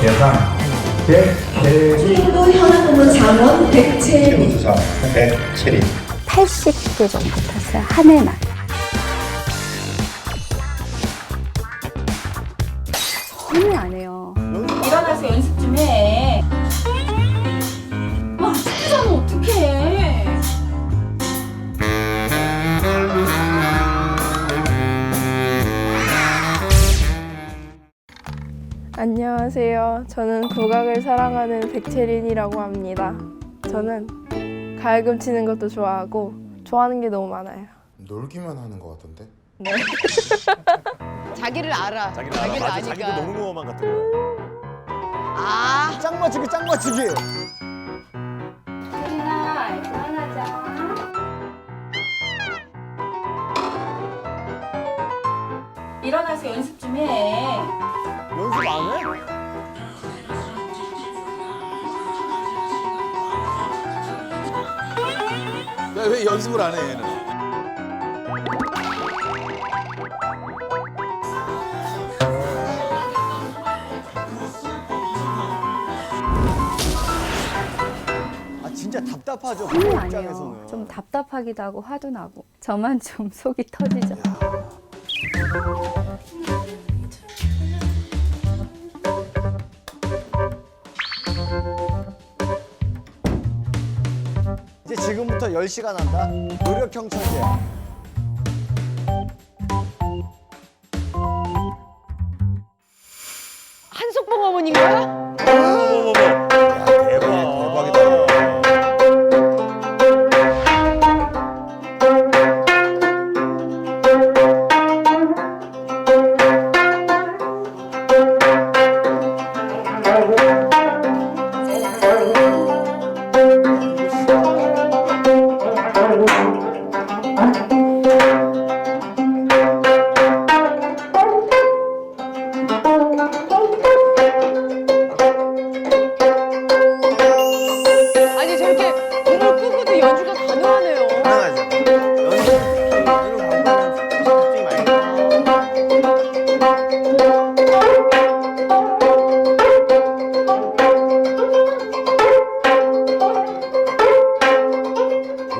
계산 백채리 충북 현안농원 장원 백채리 수사 백채리 80개 정도 탔어요. 한 해만. 전혀 안 해요. 일어나서 연습 좀 해. 아, 진짜는 어떡해. 안녕하세요. 저는 국악을 사랑하는 백채린이라고 합니다. 저는 가야금 치는 것도 좋아하고 좋아하는 게 너무 많아요. 놀기만 하는 것 같던데? 네. 자기를 알아. 자기를 알아. 맞아. 아니까. 자기도 노는 것만 같은 거야. 아, 짱 맞추기 짱 맞추기. 채린아, 일어나자. 일어나서 연습 좀 해. 연습 안 해? 야, 왜 연습을 안 해, 얘는? 아 진짜 답답하죠. 전혀 그 안 해요. 입장에서는. 좀 답답하기도 하고 화도 나고. 저만 좀 속이 터지죠. 이제 지금부터 10시간 한다. 노력형 천재. 한석봉 어머니인가요? 어머머머. 야 대박이다. 아니 저렇게 불을 끄고도 연주가 가능하네요. 당연하죠. 연습 이런 방법은 집중 많이.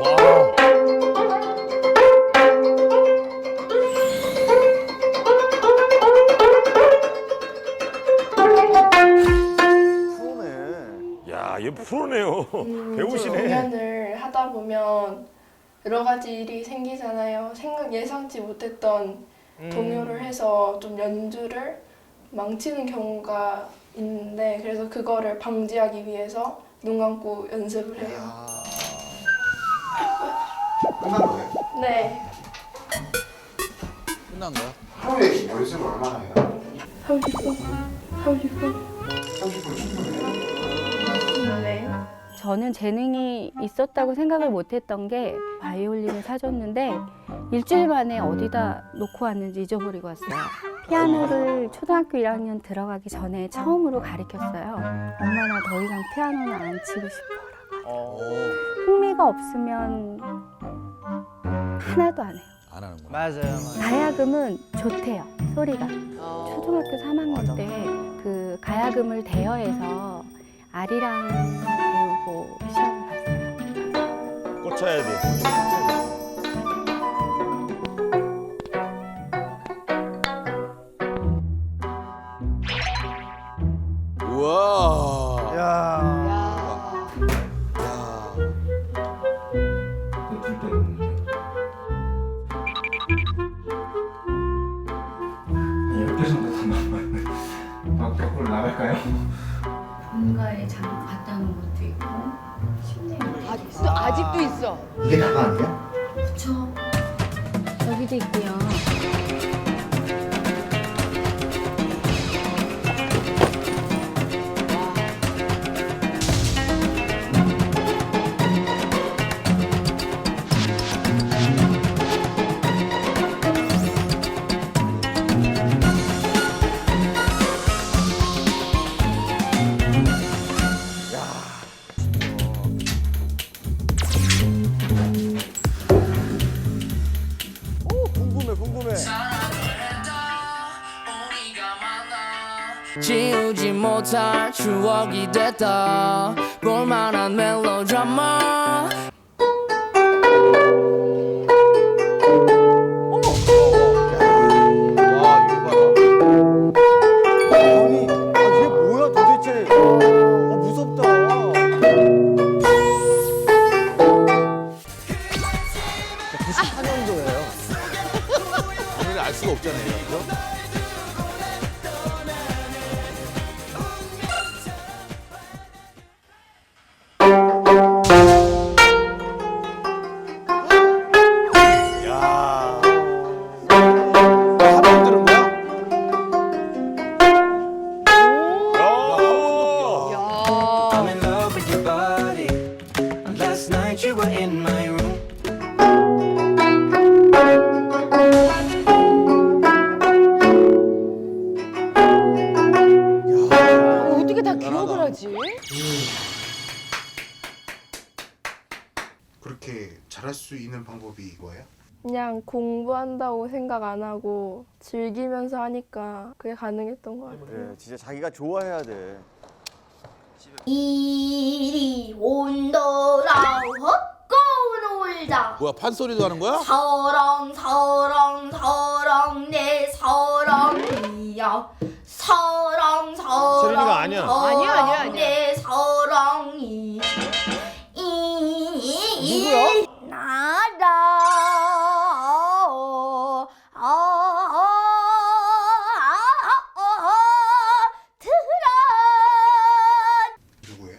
와. 프로네. 야, 얘 프로네요. 배우시네. 공연을 하다 보면 여러 가지 일이 생기잖아요. 예상치 못했던 동요를 해서 좀 연주를 망치는 경우가 있는데 그래서 그거를 방지하기 위해서 눈 감고 연습을 해요. 끝난 거예요? 네. 끝난 거야? 하루에 연습을 얼마나 해요? 30분? 30분? 30분 충분해요? 네. 저는 재능이 있었다고 생각을 못했던 게 바이올린을 사줬는데 일주일 만에 어디다 놓고 왔는지 잊어버리고 왔어요. 피아노를 초등학교 1학년 들어가기 전에 처음으로 가르쳤어요. 엄마 나 더 이상 피아노는 안 치고 싶어라고. 흥미가 없으면 하나도 안 해요. 안 하는구나. 맞아요. 가야금은 좋대요, 소리가. 어. 초등학교 3학년 때 그 가야금을 대여해서 아리랑 배우고 시험을 봤어요. 꽂혀야 돼. 우와. 야. 야. 옆에서도 잠깐만 밖으로 나갈까요? 본가에 잠깐 갔다 오는 것도 있고 아직도 있어. 이게 다가 아니야? 그쵸. 여기도 있고요. 궁금해. 지우지 못할 추억이 됐다. 볼만한 멜로드라마. 와 이거 봐라. 아니 이게 뭐야 도대체? 무섭다. 94년도예요. 오늘 알 수가 없잖아요. 그죠? 야. 한번 들은 거야? 야. I'm in love with your body. Last night you were in my room. 어떻게 다 기억을 하지? 그렇게 잘할 수 있는 방법이 이거예요? 그냥 공부한다고 생각 안 하고 즐기면서 하니까 그게 가능했던 것 같아요. 그래 진짜 자기가 좋아해야 돼. 이리 온더라 헛고 놀자 뭐야 판소리도 하는 거야? 사랑 사랑 사랑 내 사랑이야 사랑 사랑 세린이가 아니야. 아니야. 내 사랑이 누구야? 나라 누구예요?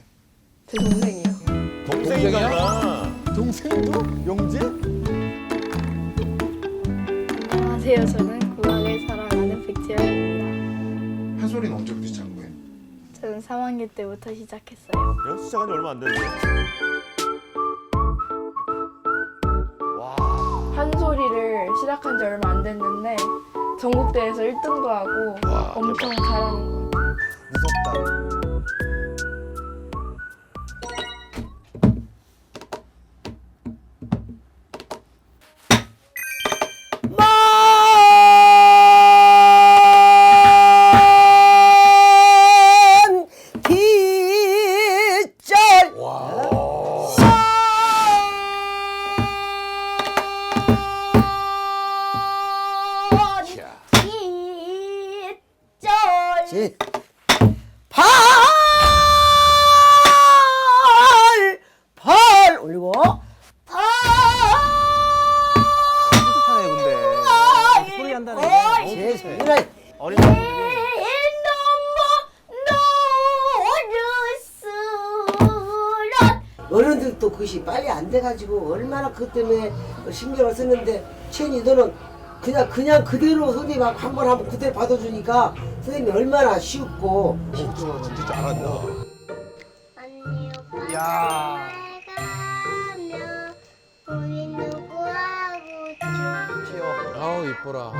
제 동생이요. 동생이야? 동생도 영재? 안녕하세요. 저는 국악을 사랑하는 백지연입니다. 한소리는 언제부터 시작한 거예요? 저는 3학년 때부터 시작했어요. 야, 시작한 지 얼마 안 됐는데. 와. 한 소리를 시작한 지 얼마 안 됐는데 전국대회에서 1등도 하고 와, 엄청 잘하는 것 같아요. 무섭다. 펄 올리고 뿌듯하네 근데. 소리 한다는 게. 세상에. 어린 친구들이. 어른들도 그것이 빨리 안 돼가지고 얼마나 그것 때문에 신경을 쓰는데 채연이 너는 그냥 그대로 선생님 한번 그대로 받아주니까 선생님이 얼마나 쉽고 진짜 잘한다. 야. 아우 이뻐라.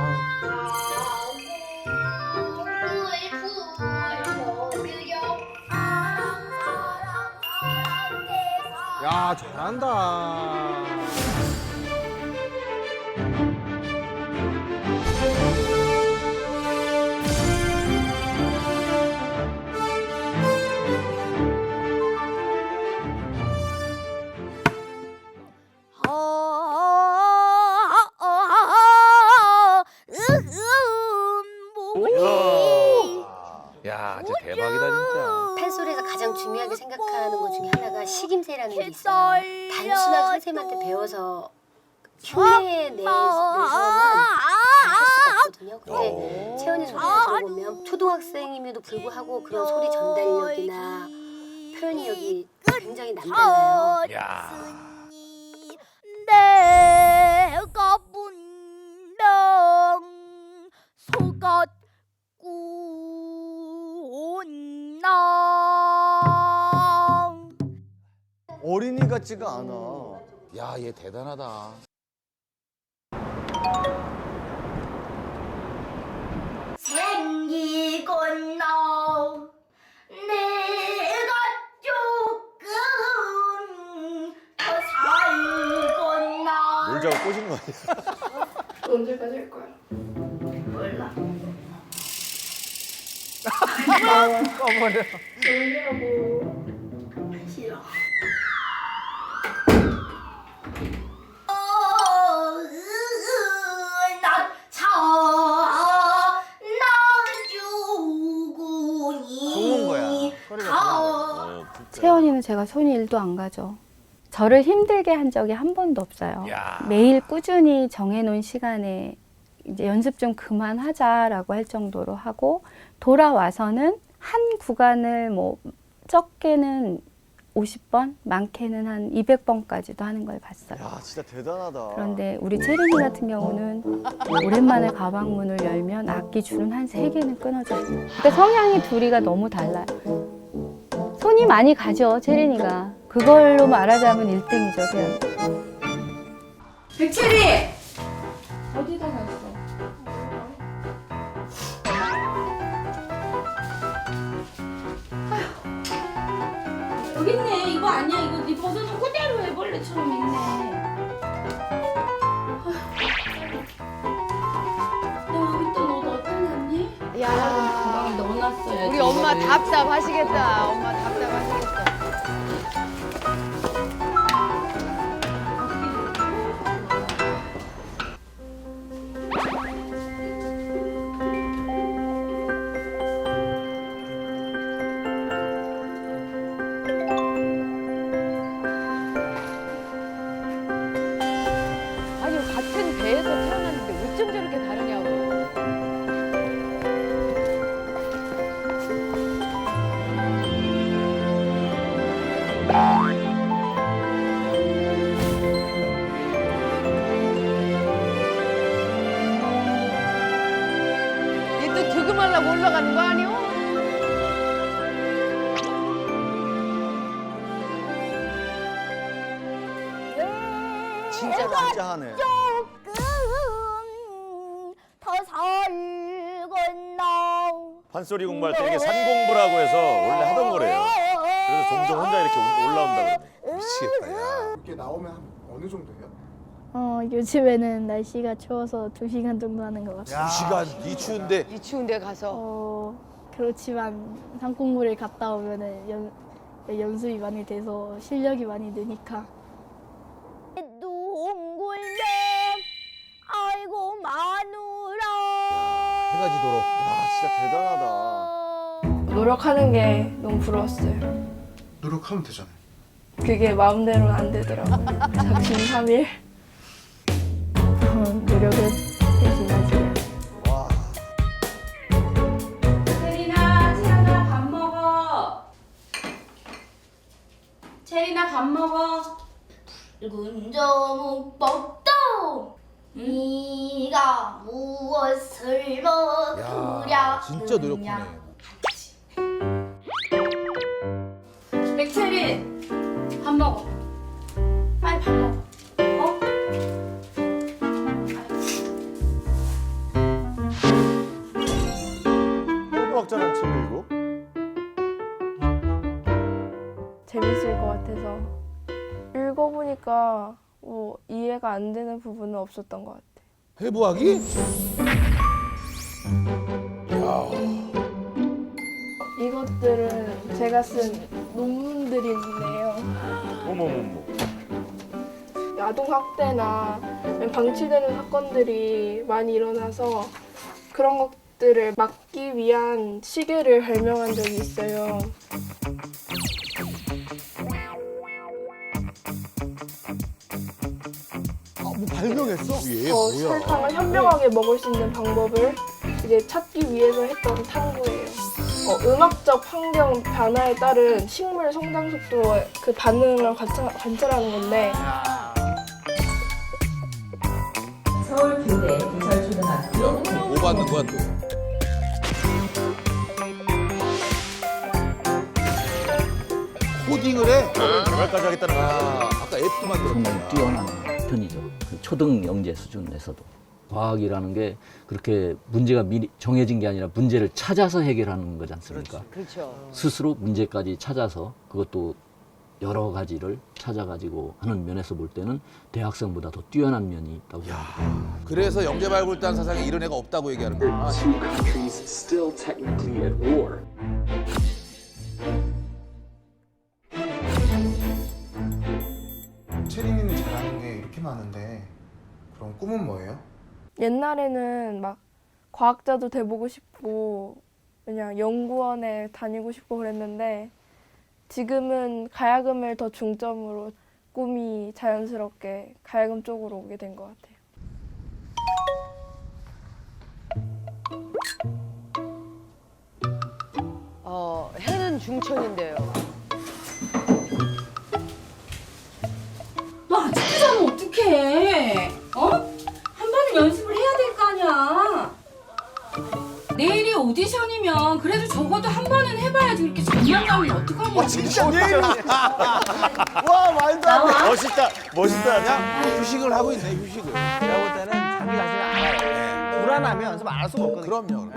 야 잘한다. 야, 진짜 대박이다 진짜. 판소리에서 가장 중요하게 생각하는 것 중에 하나가 식임새라는 게 있어요. 단순하게 선생님한테 배워서 흉내 내서는 할 수가 없거든요. 근데 채연이 소리를 들어보면 초등학생임에도 불구하고 그런 소리 전달력이나 표현력이 굉장히 남달라요. 야. 내가 분명 속았구나. 어린이 같지가 않아. 야, 얘 대단하다. 생기건너 내가 조금 더 살건너 놀자고 꼬신 거 아니야? 언제까지 할 거야? 몰라. 꺼버려. 싫어. 좋은 거야. 채연이는 제가 손이 1도 안 가죠. 저를 힘들게 한 적이 한 번도 없어요. 매일 꾸준히 정해놓은 시간에 이제 연습 좀 그만하자라고 할 정도로 하고, 돌아와서는 한 구간을 뭐 적게는 50번, 많게는 한 200번까지도 하는 걸 봤어요. 야, 진짜 대단하다. 그런데 우리 채린이 같은 경우는 오랜만에 가방문을 열면 악기 줄은 한 3개는 끊어져요. 그러니까 성향이 둘이가 너무 달라요. 손이 많이 가죠, 채린이가. 그걸로 말하자면 1등이죠, 그냥. 백채리! 어디다 놨어? 여기 있네. 이거 아니야. 이거 네 벗어놓은 그대로 애벌레처럼 있네. 너 여기 또 옷 어디다 놨니? 야, 가방에 넣어놨어야지. 우리 엄마 이거를. 답답하시겠다. 엄마 답답하시겠다. 아니, 같은 배에서 태어났는데 어쩜 저렇게 다르냐고. 얘 또 득음하려고 올라가는 거 아니오? 진짜 하네. 조금 더 살겠나. 판소리 공부할 때 이게 산공부라고 해서 원래 하던 거래요. 그래서 종종 혼자 이렇게 올라온다 그러네. 미치겠다, 야. 이렇게 나오면 한 어느 정도예요? 요즘에는 날씨가 추워서 2시간 정도 하는 것 같아요. 2시간 이 추운데 이 추운데 가서. 그렇지만 상공부를 갔다 오면은 연습이 많이 돼서 실력이 많이 느니까. 동굴댐 아이고 마누라. 해가 지도록. 야, 진짜 대단하다. 노력하는 게 너무 부러웠어요. 노력하면 되잖아요. 그게 마음대로는 안 되더라고요. 작심삼일. 노력은 대신하지. 와. 채린아, 채연아 밥 먹어. 채린아 밥 먹어. 붉은 저묵법도 네가 무엇을 먹으랴. 야, 진짜 노력하네. 백채린 밥 먹어. 빨리 밥 먹어. 어? 호박자랑 책을 읽고 재밌을 것 같아서 읽어보니까 뭐 이해가 안 되는 부분은 없었던 것 같아요. 해부하기? 이것들은 제가 쓴 논문들인데요. 어머머머. 아동학대나 방치되는 사건들이 많이 일어나서 그런 것들을 막기 위한 시계를 발명한 적이 있어요. 뭐 발명했어? 얘 뭐야? 설탕을 현명하게 먹을 수 있는 방법을 이제 찾기 위해서 했던 탐구예요. 음악적 환경 변화에 따른 식물 성장 속도의 그 반응을 관찰하는 건데 서울교대 부설초등학교 뭐 받는 거야 또? 코딩을 해? 개발까지 하겠다는 거야. 아까 앱도 만들었다. 정말 뛰어난 편이죠. 그 초등 영재 수준에서도. 과학이라는 게 그렇게 문제가 미리 정해진 게 아니라 문제를 찾아서 해결하는 거지 않습니까? 그렇죠. 스스로 문제까지 찾아서 그것도 여러 가지를 찾아가지고 하는 면에서 볼 때는 대학생보다 더 뛰어난 면이 있다고 생각합니다. 그래서 영재발굴단 사상에 이런 애가 없다고 얘기하는 거야. 체린이는 잘하는 게 이렇게 많은데 그럼 꿈은 뭐예요? 옛날에는 막 과학자도 돼보고 싶고 그냥 연구원에 다니고 싶고 그랬는데 지금은 가야금을 더 중점으로 꿈이 자연스럽게 가야금 쪽으로 오게 된 것 같아요. 해는 중천인데요. 너 아직도 자면 어떡해? 어? 한 번은 연습을 해야 될 거 아니야. 내일이 오디션이면 그래도 적어도 한 번은 해봐야지. 그렇게 잠만 자면 어떡하냐. 진짜 와 말도 안 돼. 멋있다. 멋있다. 휴식을 하고 있네, 휴식을. 내가 볼 때는 자기 자신을 알아요. 불안하면 연습 안 할 수가 없거든요. 그럼요.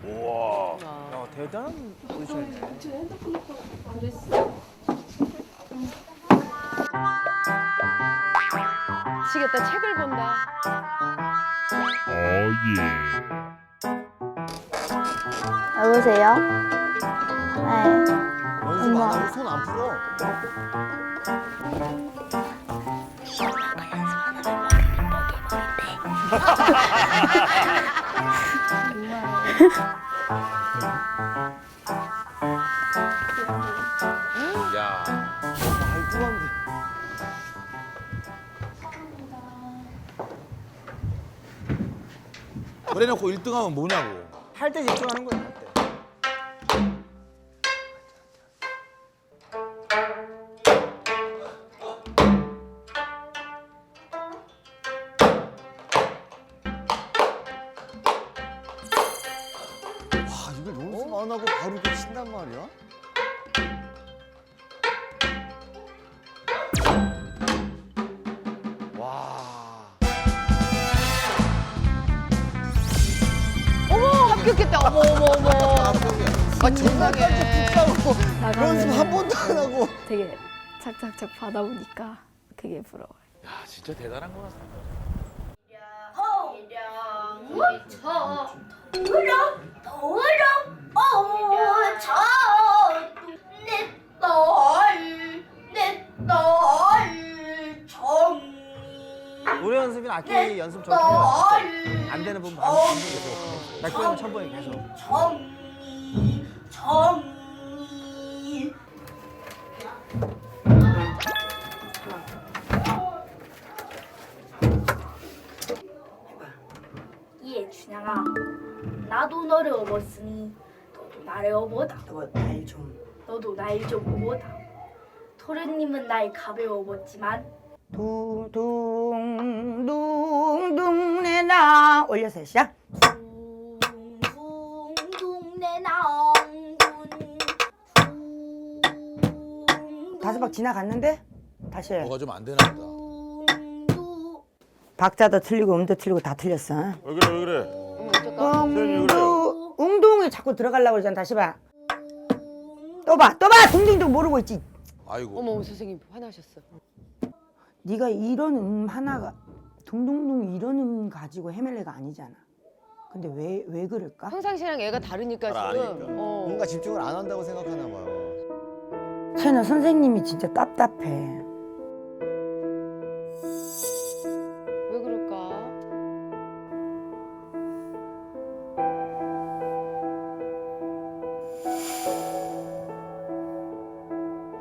우와. 대단한 포지션이네. 미치겠다. 책을 본다. 여보세요? 네. 연습 안 하고 손 안 풀어. 야. 말도 안 돼. 그래놓고 1등하면 뭐냐고. 할 때 집중하는 거야. 할 때. 와 이걸 연습 안 하고 바로 이렇게 친단 말이야? 와. 어머 합격했다. 어머 어머 어머. 아 전날까지 붙잡고 나가면은 연습 한 번도 안 하고. 되게 착착착 받아보니까 그게 부러워요. 야, 진짜 대단한 것 같습니다. 노래 연습이나 악기 연습 저렇게 해요. 안 되는 부분 반복 계속. 100번이면 1000번이 계속. 예, 준양아. 나도 너를 업었으니 너도 나를 업어다. 너도 날 좀 업어다. 토르님은 날 가벼워 업었지만 둥둥둥 내나 올려서 시작. 둥둥 내 나옹군 5박 지나갔는데 다시 해. 뭐가 좀 안 되나 보다. 박자도 틀리고 음도 틀리고 다 틀렸어. 왜 그래 왜 그래? 웅둥이 자꾸 들어가려고 그러잖아. 다시 봐. 또 봐. 둥둥둥 모르고 있지. 아이고. 어머 선생님 화나셨어. 네가 이런 하나가 둥둥둥 이런 가지고 헤맬 애가 아니잖아. 근데 왜 그럴까? 평상시랑 애가 다르니까 지금. 뭔가 집중을 안 한다고 생각하나 봐요. 쟤는 선생님이 진짜 답답해. 왜 그럴까?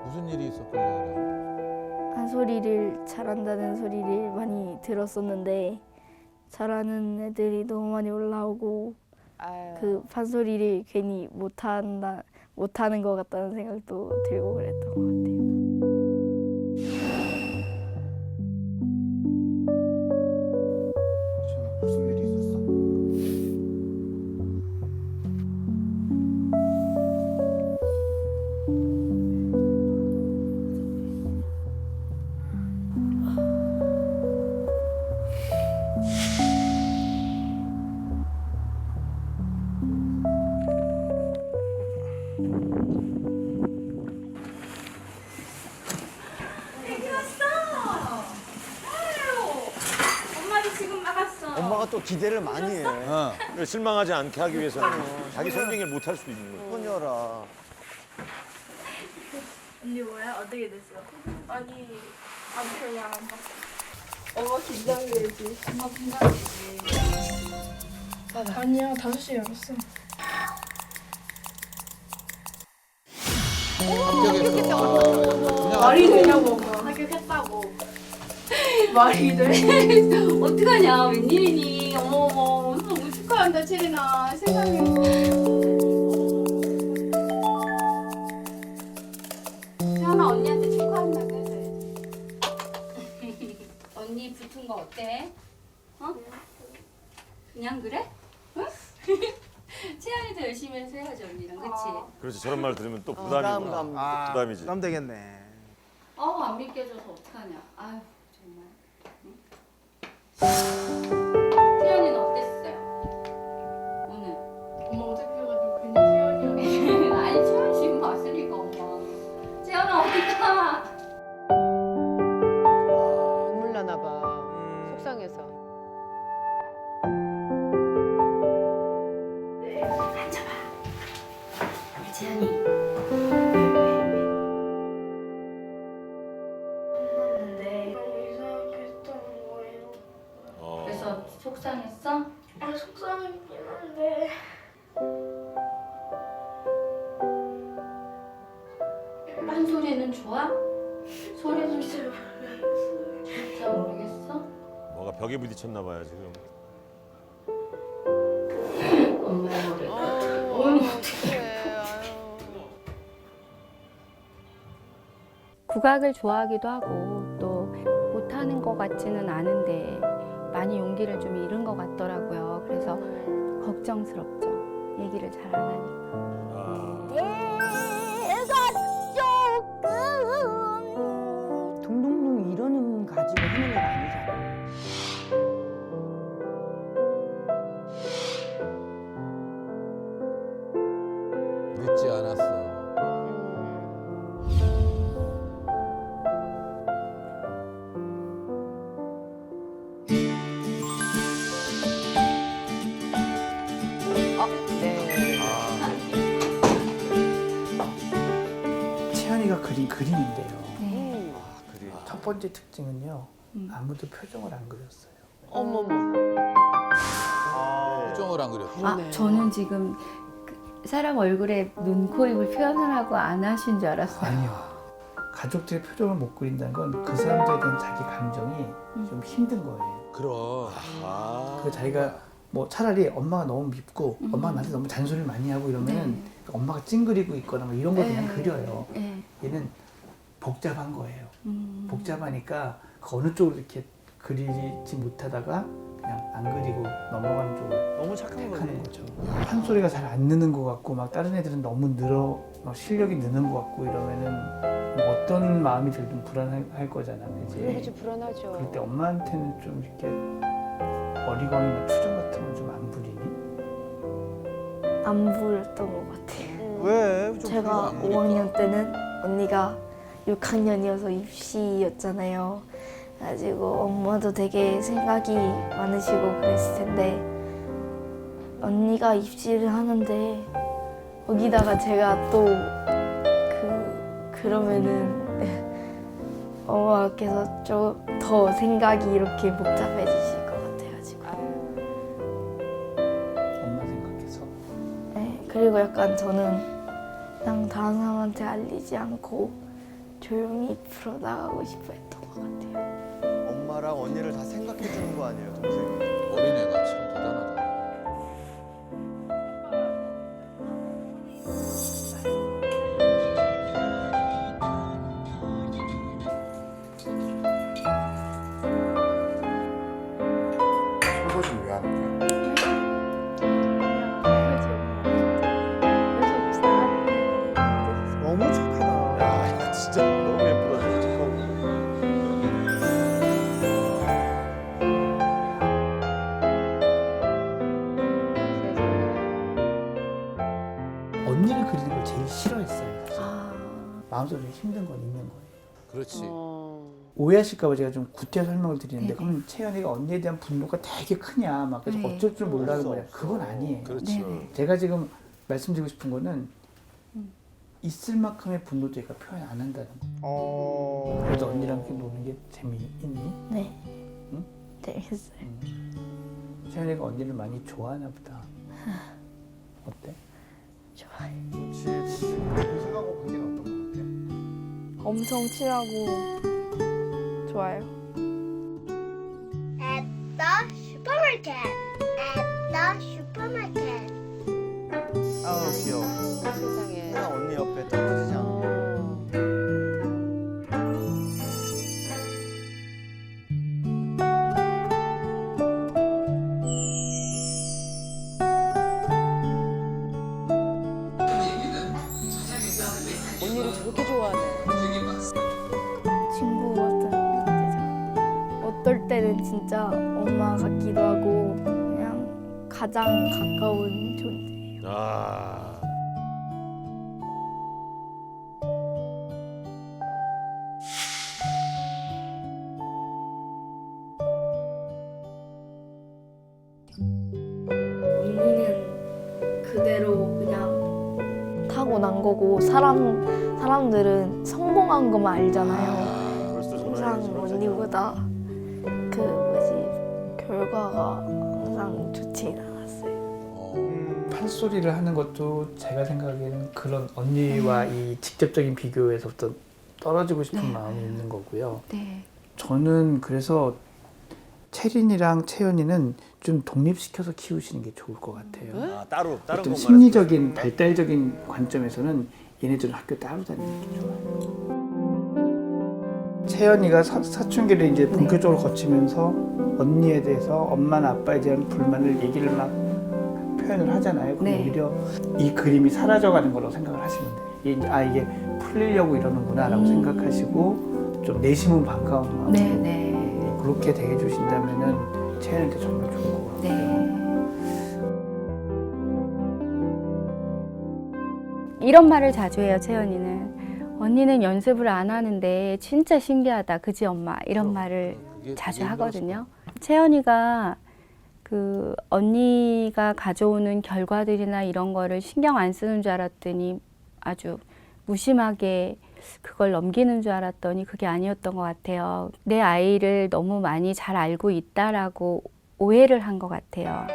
무슨 일이 있었길래 그래? 한 소리를 잘한다는 소리를 많이 들었었는데 잘하는 애들이 너무 많이 올라오고 그 판소리를 괜히 못하는 것 같다는 생각도 들고 그랬던 것 같아요. 무슨 일이 있었어? 엄마가 또 기대를 많이 해. 실망하지 않게 하기 위해서는 자기 성징을 못 할 수도 있는 거예요. 소녀라. 언니 뭐야? 어떻게 됐어? 아니 그냥 엄마 긴장되지. 엄마 긴장되지. 아니야 5시에 열었어. 말이 되냐고 엄마. 합격했다고. 말이 돼? 어떡하냐 웬일이니 어머 너무 축하한다 채린아 세상에. 채연아 언니한테 축하한다고 해줘야지. 언니 붙은 거 어때? 어? 그냥 그래? 응? 채연이도 열심히 해서 해야지 언니랑 그치? 그렇지 저런 말 들으면 또 부담이구나. 부담이지. 부담 되겠네. 안 믿겨줘서 어떡하냐. 아유 정말. 응? 채연이는 어땠어요? 오늘? 엄마 어색해가지고 괜히 태연이랑 아니 채연 지금 봤으니까 엄마. 채연아 어디가? 눈물 나나 봐. 속상해서. 앉아봐. 재현이. 네. 너무 이상하게 했다는 거예요. 그래서 속상했어? 속상했긴 한데 딴 소리는 좋아? 소리는 잘 모르겠어? 뭐가 벽에 부딪혔나 봐요 지금. 엄마 국악을 좋아하기도 하고 또 못하는 것 같지는 않은데 많이 용기를 좀 잃은 것 같더라고요. 그래서 걱정스럽죠. 얘기를 잘 안 하니까. 동동동 이러는 가지고 하는 일 아니잖아. 늦지 않았어. 채연이가 그린 그림인데요. 네. 첫 번째 특징은요. 아무도 표정을 안 그렸어요. 어머머. 표정을 안 그렸어. 아, 저는 지금 사람 얼굴에 눈, 코, 입을 표현을 하고 안 하신 줄 알았어요. 아니요. 가족들의 표정을 못 그린다는 건 그 사람들에 대한 자기 감정이 좀 힘든 거예요. 그럼. 그 자기가 뭐 차라리 엄마가 너무 밉고 엄마가 나한테 너무 잔소리를 많이 하고 이러면은 엄마가 찡그리고 있거나 뭐 이런 거 그냥 그려요. 얘는 복잡한 거예요. 복잡하니까 그 어느 쪽으로 이렇게 그리지 못하다가 그냥 안 그리고 넘어가는 쪽을 너무 착한 택하는 거죠. 한 소리가 잘 안 느는 것 같고 막 다른 애들은 너무 늘어 막 실력이 느는 것 같고 이러면은 뭐 어떤 마음이 들든 불안할 거잖아, 그지? 그러지 불안하죠. 그럴 때 엄마한테는 좀 이렇게 어리광이나 투정 같은 건 좀 안 부리니? 안 부렸던 것 같아요. 왜? 제가 5학년 때는 언니가 6학년이어서 입시였잖아요. 그래가지고 엄마도 되게 생각이 많으시고 그랬을 텐데 언니가 입시를 하는데 거기다가 제가 또 그러면은 엄마께서 좀 더 생각이 이렇게 복잡해지실 것 같아가지고. 엄마 생각해서? 네, 그리고 약간 저는 그냥 다른 사람한테 알리지 않고 조용히 풀어나가고 싶어 했던 것 같아요. 엄마랑 언니를 다 생각해 주는 거 아니에요, 동생이? 어린애가 참 대단하다. 설거지는 왜 하는 거야? 너무 착하다. 야 진짜 너무 예쁘다 진짜 착하고. 언니를 그리는 걸 제일 싫어했어요. 사실. 마음속에 힘든 건 있는 거예요. 그렇지. 오해하실까봐 제가 좀 구태여 설명을 드리는데 그럼 채연이가 언니에 대한 분노가 되게 크냐 막 그래서 어쩔 줄 몰라는 거냐. 그건 아니에요. 그렇죠. 제가 지금 말씀드리고 싶은 거는 있을 만큼의 분노도 얘가 표현 안 한다는 거. 그래도 언니랑 이렇게 노는 게 재미있니? 네. 응? 재밌어요. 채연이가 언니를 많이 좋아하나 보다. 어때? 좋아요. 동생하고 관계는 어떤 것 같아? 엄청 친하고 좋아요. At the supermarket. At the supermarket. 아우 귀여워. 세상에. 항상 언니 옆에 떨어지지 않아. 언니를 저렇게 좋아하네. 친구 같은 존재죠. 어떨 때는 진짜 엄마 같기도 하고 그냥 가장 가까운 존재예요. 아. 언니는 그대로 그냥 타고난 거고 사람들은 성공한 것만 알잖아요. 항상 언니보다 그 뭐지 결과가 항상 좋진 않았어요. 판소리를 하는 것도 제가 생각에는 그런 언니와 이 직접적인 비교에서부터 떨어지고 싶은 마음이 있는 거고요. 네. 저는 그래서 채린이랑 채연이는 좀 독립시켜서 키우시는 게 좋을 것 같아요. 아, 따로 다른 어떤 공간에서 심리적인 발달적인 관점에서는 얘네들은 학교 따로 다니는 게 좋아요. 채연이가 사춘기를 이제 본격적으로 거치면서 언니에 대해서 엄마나 아빠에 대한 불만을 얘기를 막 표현을 하잖아요. 그럼 오히려 이 그림이 사라져가는 거라고 생각을 하시면 돼요. 이게 풀리려고 이러는구나라고 생각하시고 좀 내심은 반가운 마음으로 그렇게 대해주신다면은 채연이한테 정말 좋을 것 같아요. 이런 말을 자주 해요, 채연이는. 언니는 연습을 안 하는데 진짜 신기하다, 그지 엄마? 이런 말을 자주 하거든요. 채연이가 그 언니가 가져오는 결과들이나 이런 거를 신경 안 쓰는 줄 알았더니 아주 무심하게 그걸 넘기는 줄 알았더니 그게 아니었던 것 같아요. 내 아이를 너무 많이 잘 알고 있다라고 오해를 한 것 같아요.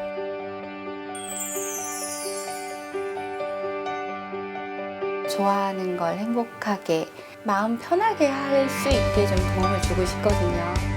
좋아하는 걸 행복하게 마음 편하게 할 수 있게 좀 도움을 주고 싶거든요.